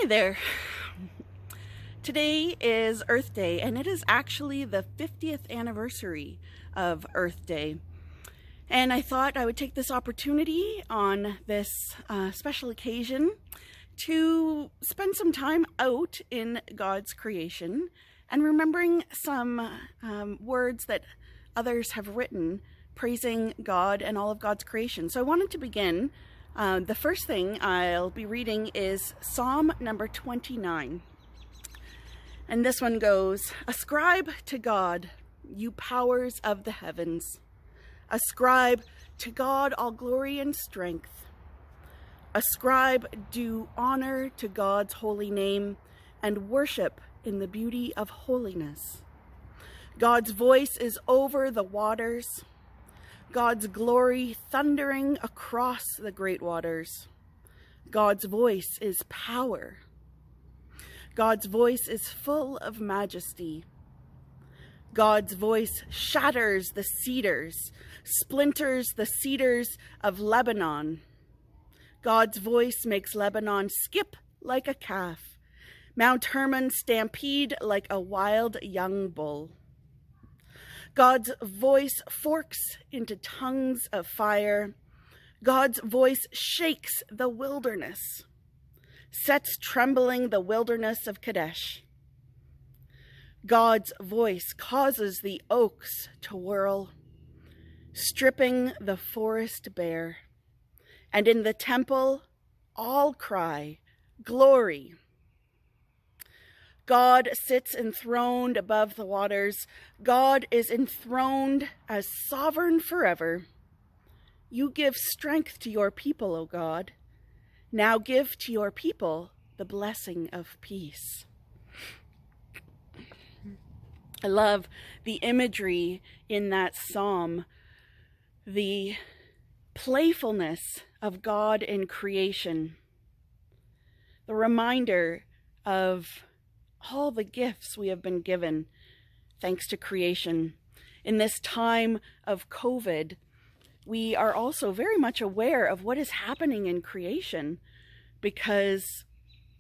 Hi there. Today is Earth Day, and it is actually the 50th anniversary of Earth Day. And I thought I would take this opportunity on this special occasion to spend some time out in God's creation and remembering some words that others have written praising God and all of God's creation. So I wanted to begin. The first thing I'll be reading is Psalm number 29. And this one goes, "Ascribe to God, you powers of the heavens. Ascribe to God all glory and strength. Ascribe due honor to God's holy name and worship in the beauty of holiness. God's voice is over the waters, God's glory thundering across the great waters. God's voice is power. God's voice is full of majesty. God's voice shatters the cedars, splinters the cedars of Lebanon. God's voice makes Lebanon skip like a calf, Mount Hermon stampede like a wild young bull. God's voice forks into tongues of fire. God's voice shakes the wilderness, sets trembling the wilderness of Kadesh. God's voice causes the oaks to whirl, stripping the forest bare. And in the temple, all cry, glory. God sits enthroned above the waters. God is enthroned as sovereign forever. You give strength to your people, O God. Now give to your people the blessing of peace." I love the imagery in that psalm, the playfulness of God in creation, the reminder of all the gifts we have been given thanks to creation. In this time of COVID, we are also very much aware of what is happening in creation, because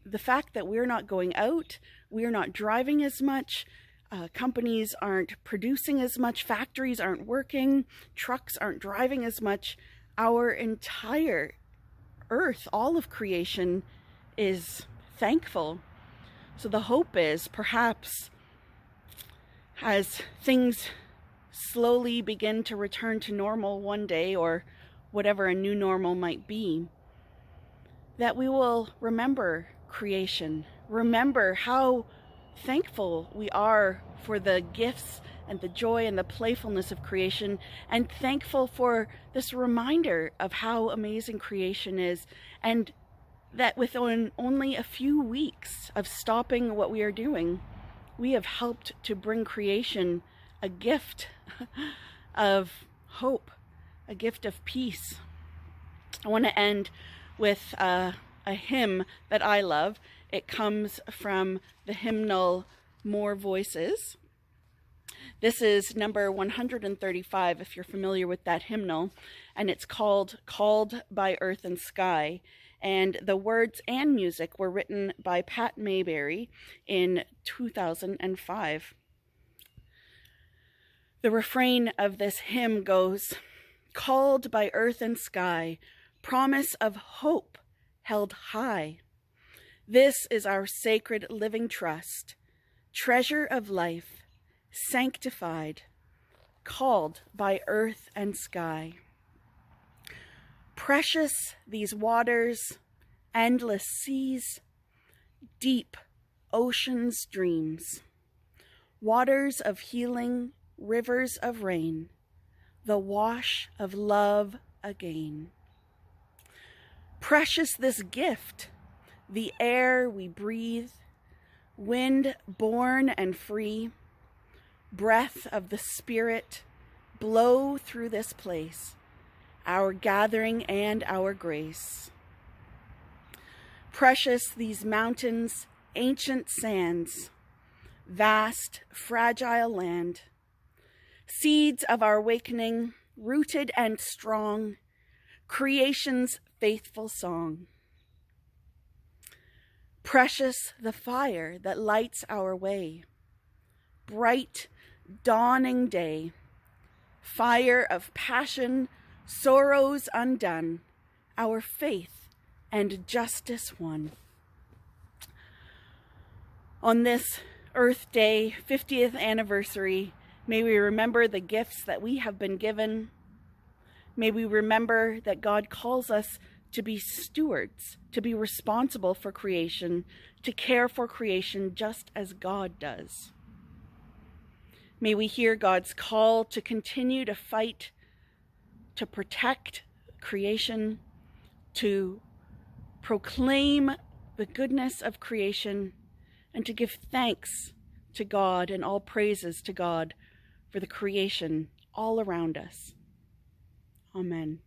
the fact that we're not going out, we're not driving as much, companies aren't producing as much, factories aren't working, trucks aren't driving as much, our entire earth, all of creation, is thankful. So the hope is, perhaps, as things slowly begin to return to normal one day, or whatever a new normal might be, that we will remember creation, remember how thankful we are for the gifts and the joy and the playfulness of creation, and thankful for this reminder of how amazing creation is, and that within only a few weeks of stopping what we are doing, we have helped to bring creation a gift of hope, a gift of peace. I want to end with a hymn that I love. It comes from the hymnal More Voices. This is number 135, if you're familiar with that hymnal, and it's called "Called by Earth and Sky." And the words and music were written by Pat Mayberry in 2005. The refrain of this hymn goes, "Called by earth and sky, promise of hope held high. This is our sacred living trust, treasure of life, sanctified, called by earth and sky. Precious these waters, endless seas, deep ocean's dreams, waters of healing, rivers of rain, the wash of love again. Precious this gift, the air we breathe, wind born and free, breath of the Spirit, blow through this place, our gathering and our grace. Precious these mountains, ancient sands, vast, fragile land, seeds of our awakening, rooted and strong, creation's faithful song. Precious the fire that lights our way, bright dawning day, fire of passion, sorrows undone, our faith and justice won. On this Earth Day, 50th anniversary, may we remember the gifts that we have been given. May we remember that God calls us to be stewards, to be responsible for creation, to care for creation just as God does. May we hear God's call to continue to fight, to protect creation, to proclaim the goodness of creation, and to give thanks to God and all praises to God for the creation all around us. Amen.